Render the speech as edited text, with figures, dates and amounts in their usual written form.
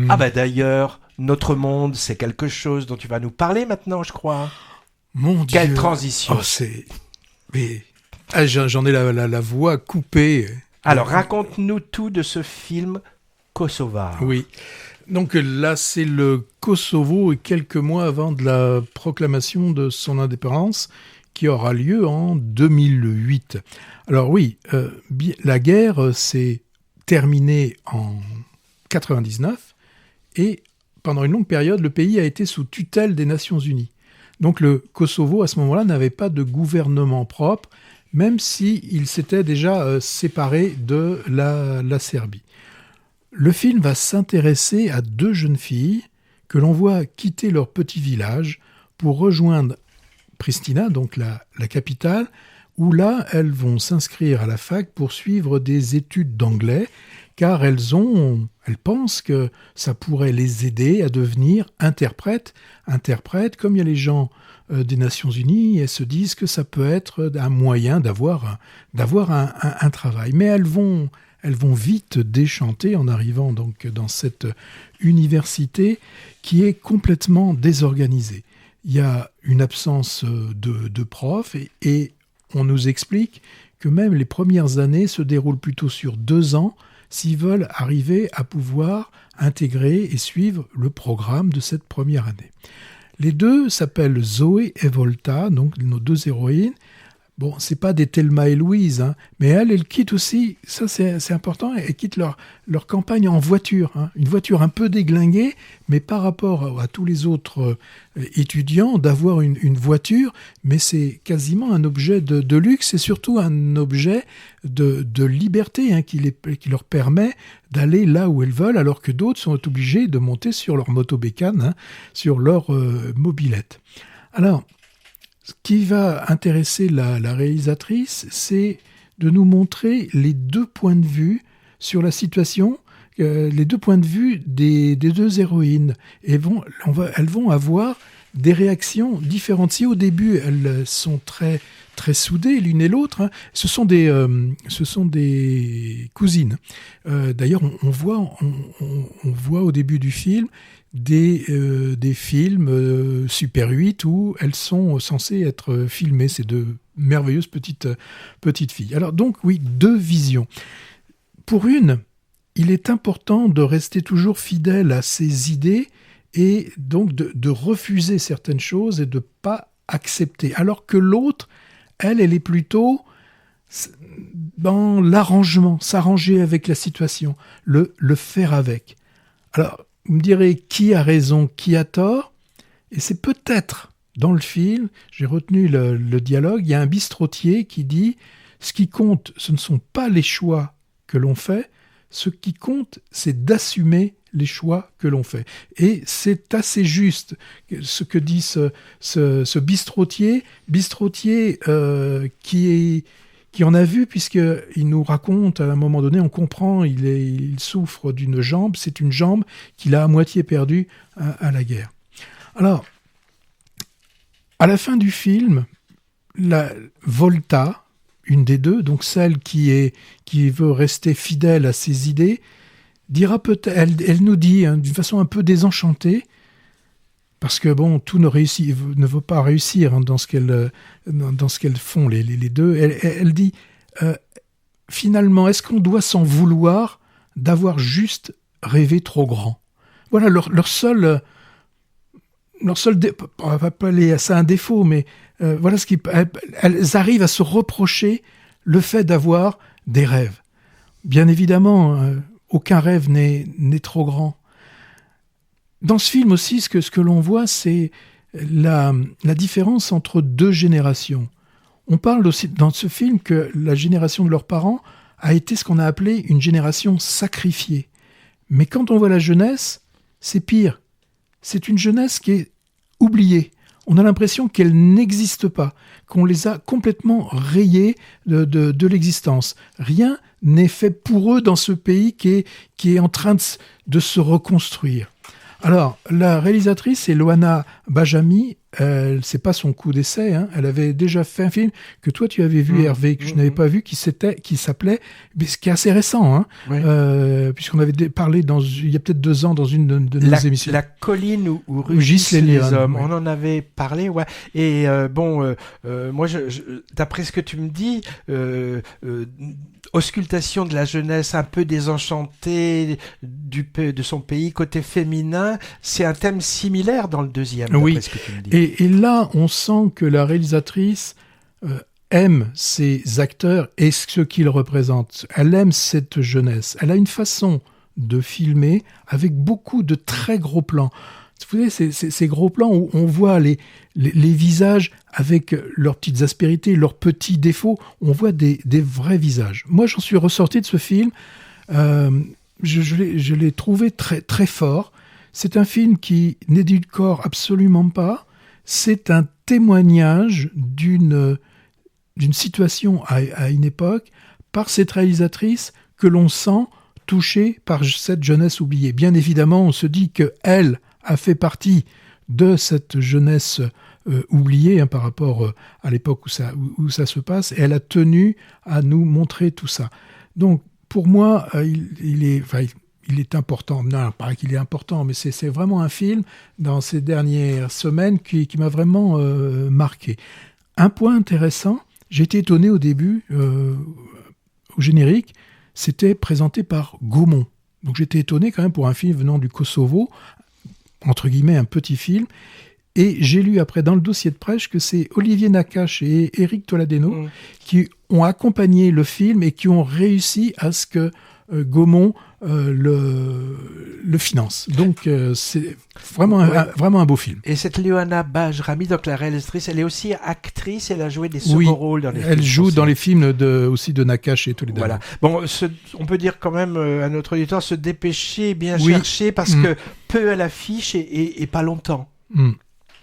Ah bah d'ailleurs, notre monde, c'est quelque chose dont tu vas nous parler maintenant, je crois. Mon Quelle Dieu. transition. Oh, c'est... Mais... j'en ai la voix coupée. Alors, raconte-nous tout de ce film kosovar. Oui. Donc là, c'est le Kosovo et quelques mois avant de la proclamation de son indépendance qui aura lieu en 2008. Alors oui, la guerre s'est terminée en 99 et pendant une longue période, le pays a été sous tutelle des Nations Unies. Donc le Kosovo, à ce moment-là, n'avait pas de gouvernement propre, même s'il s'était déjà séparé de la Serbie. Le film va s'intéresser à deux jeunes filles que l'on voit quitter leur petit village pour rejoindre Pristina, donc la capitale, où là, elles vont s'inscrire à la fac pour suivre des études d'anglais, car elles pensent que ça pourrait les aider à devenir interprètes. Interprètes, comme il y a les gens des Nations Unies, elles se disent que ça peut être un moyen d'avoir un travail. Mais elles vont vite déchanter en arrivant donc dans cette université qui est complètement désorganisée. Il y a une absence de profs et on nous explique que même les premières années se déroulent plutôt sur 2 ans s'ils veulent arriver à pouvoir intégrer et suivre le programme de cette première année. Les deux s'appellent Zoé et Volta, donc nos deux héroïnes. Bon, c'est pas des Thelma et Louise, hein, mais elles quittent aussi, ça c'est important, elles quittent leur campagne en voiture, hein, une voiture un peu déglinguée, mais par rapport à tous les autres étudiants, d'avoir une voiture, mais c'est quasiment un objet de luxe et surtout un objet de liberté hein, qui leur permet d'aller là où elles veulent, alors que d'autres sont obligés de monter sur leur motobécane, hein, sur leur mobilette. Alors, ce qui va intéresser la réalisatrice, c'est de nous montrer les deux points de vue sur la situation, les deux points de vue des deux héroïnes. Et elles vont avoir des réactions différentes. Si au début, elles sont très, très soudées l'une et l'autre, hein, ce sont des cousines. D'ailleurs, on voit au début du film des films Super 8 où elles sont censées être filmées, ces deux merveilleuses petites filles. Alors donc oui, deux visions. Pour une, il est important de rester toujours fidèle à ses idées et donc de refuser certaines choses et de ne pas accepter. Alors que l'autre, elle est plutôt dans l'arrangement, s'arranger avec la situation, le faire avec. Alors, vous me direz qui a raison, qui a tort, et c'est peut-être dans le film, j'ai retenu le dialogue, il y a un bistrotier qui dit « Ce qui compte, ce ne sont pas les choix que l'on fait, ce qui compte, c'est d'assumer les choix que l'on fait. » Et c'est assez juste ce que dit ce bistrotier qui en a vu, puisqu'il nous raconte, à un moment donné, on comprend, il souffre d'une jambe, c'est une jambe qu'il a à moitié perdue à la guerre. Alors, à la fin du film, la Volta, une des deux, donc celle qui veut rester fidèle à ses idées, dira peut-être, elle nous dit, hein, d'une façon un peu désenchantée, parce que bon, tout ne veut pas réussir hein, dans ce qu'elles font les deux. Elle dit finalement, est-ce qu'on doit s'en vouloir d'avoir juste rêvé trop grand ? Voilà leur seul, on va pas aller à ça un défaut, mais voilà elles arrivent à se reprocher le fait d'avoir des rêves. Bien évidemment, aucun rêve n'est trop grand. Dans ce film aussi, ce que l'on voit, c'est la différence entre deux générations. On parle aussi dans ce film que la génération de leurs parents a été ce qu'on a appelé une génération sacrifiée. Mais quand on voit la jeunesse, c'est pire. C'est une jeunesse qui est oubliée. On a l'impression qu'elle n'existe pas, qu'on les a complètement rayés de l'existence. Rien n'est fait pour eux dans ce pays qui est en train de se reconstruire. Alors, la réalisatrice, c'est Loana Bajami. c'est pas son coup d'essai. Hein. Elle avait déjà fait un film que toi tu avais vu, Hervé, que je n'avais pas vu, qui s'appelait, mais ce qui est assez récent, hein, puisqu'on avait parlé il y a peut-être 2 ans dans une de nos émissions. La colline où rugissent les hommes. On en avait parlé, ouais. Et moi, d'après ce que tu me dis, auscultation de la jeunesse un peu désenchantée de son pays, côté féminin, c'est un thème similaire dans le deuxième, d'après ce que tu me dis. Et là, on sent que la réalisatrice aime ces acteurs et ce qu'ils représentent. Elle aime cette jeunesse. Elle a une façon de filmer avec beaucoup de très gros plans. Vous savez, ces gros plans où on voit les visages avec leurs petites aspérités, leurs petits défauts. On voit des vrais visages. Moi, j'en suis ressorti de ce film. Je l'ai trouvé très, très fort. C'est un film qui n'édulcore absolument pas. C'est un témoignage d'une situation à une époque par cette réalisatrice que l'on sent touchée par cette jeunesse oubliée. Bien évidemment, on se dit qu'elle a fait partie de cette jeunesse oubliée, hein, par rapport à l'époque où ça se passe, et elle a tenu à nous montrer tout ça. Donc, pour moi, il est important. Non, pas qu'il est important, mais c'est vraiment un film, dans ces dernières semaines, qui m'a vraiment marqué. Un point intéressant, j'ai été étonné au début, au générique, c'était présenté par Gaumont. Donc j'étais étonné quand même pour un film venant du Kosovo, entre guillemets un petit film. Et j'ai lu après dans le dossier de presse que c'est Olivier Nakache et Éric Toladeno qui ont accompagné le film et qui ont réussi à ce que Gaumont le finance. Donc c'est vraiment un beau film. Et cette Ioana Bajrami, donc la réalisatrice, elle est aussi actrice, elle a joué des seconds rôles dans les films. Elle joue dans les films aussi de Nakache et Toledano. Voilà. Bon, on peut dire quand même à notre auditeur se dépêcher, bien chercher, parce que peu à l'affiche et pas longtemps.